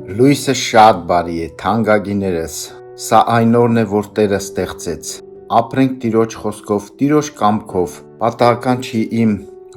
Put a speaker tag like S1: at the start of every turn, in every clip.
S1: Լույսը շատ բարի է, թանկագիներս, սա այն օրն է, որ Տերը ստեղծեց, ապրենք Տիրոջ խոսքով, Տիրոջ կամքով, պատահական չի իմ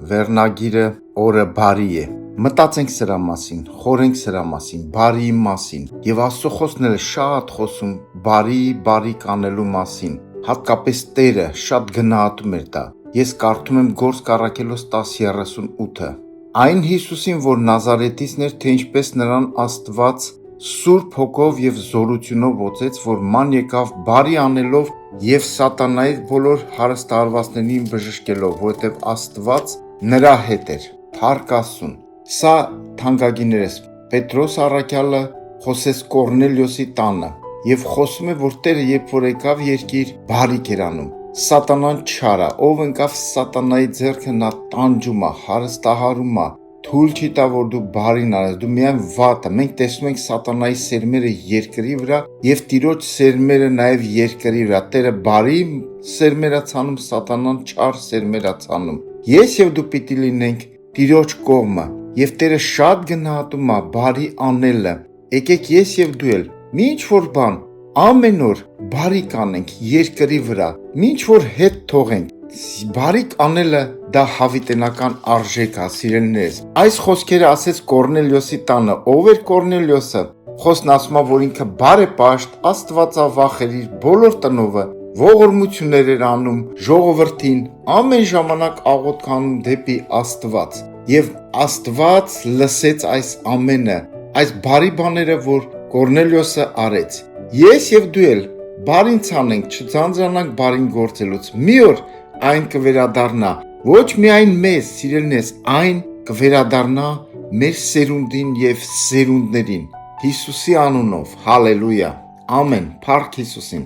S1: վերնագիրը օրը բարի է, մտածենք սրա մասին, խորենք սրա մասին, բարիի մասին, և Աստծո խոսքն էլ շատ խոսում բարի կանելու մասին, հատկապես Տերը շատ գնահատում էր դա, ես կարդում եմ Գործք առաքելոց 10:38, այն Հիսուսին, որ Նազարեթիցն էր, թե ինչպես նրան Աստված Սուրբ Հոգով և զորությունով օծեց, որ ման եկավ բարի անելով և սատանայի բոլոր հարստահարվածներին բժշկելով, որովհետև Աստված նրա հետ էր, փառք Աստծուն։ Սա թանկագիներս, Պետրոս առաքյալը խոսեց Կոռնելիոսի տանը և խոսում է, որ Տերը երբ որ եկավ երկիր, բարիք էր անում։ Սատանան չար է, ով ընկավ սատանայի ձեռքը, նա տանջում է, հարստահարում է, թույլ չի տա, որ դու բարին անես, դու միայն վատը։ Մենք տեսնում ենք սատանայի սերմերը երկրի վրա և Տիրոջ սերմերը նաև երկրի վրա։ Տերը բարի սերմեր է ցանում, սատանան չար սերմեր է ցանում։ Ես և դու պիտի լինենք Տիրոջ կողմը, և Տերը շատ գնահատում է բարի անելը։ Եկեք ես և դու էլ մի ինչ-որ բան ամեն օր բարիք անենք երկրի վրա, մի ինչ-որ հետ թողենք։ Բարիք անելը դա հավիտենական արժեք է, սիրելիներս։ Այս խոսքերը ասեց Կոռնելիոսի տանը։ Ով էր Կոռնելիոսը։ Խոսքն ասում է, որ ինքը բարեպաշտ, Աստվածավախ էր, իր բոլոր տնովը ողորմություններ էր անում ժողովրդին, ամեն ժամանակ աղոթք անում դեպի Աստված։ Եվ Աստված լսեց այս ամենը, այս բարի բաները, որ Կոռնելիոսը արեց։ Ես և դու էլ բարին ցանենք, չձանձրանանք բարին գործելուց։ Մի օր այն կվերադառնա, ոչ միայն մեզ, սիրելիներս, այն կվերադառնա մեր սերունդին և սերունդներին։ Հիսուսի անունով, հալելույա, ամեն, փառք Հիսուսին։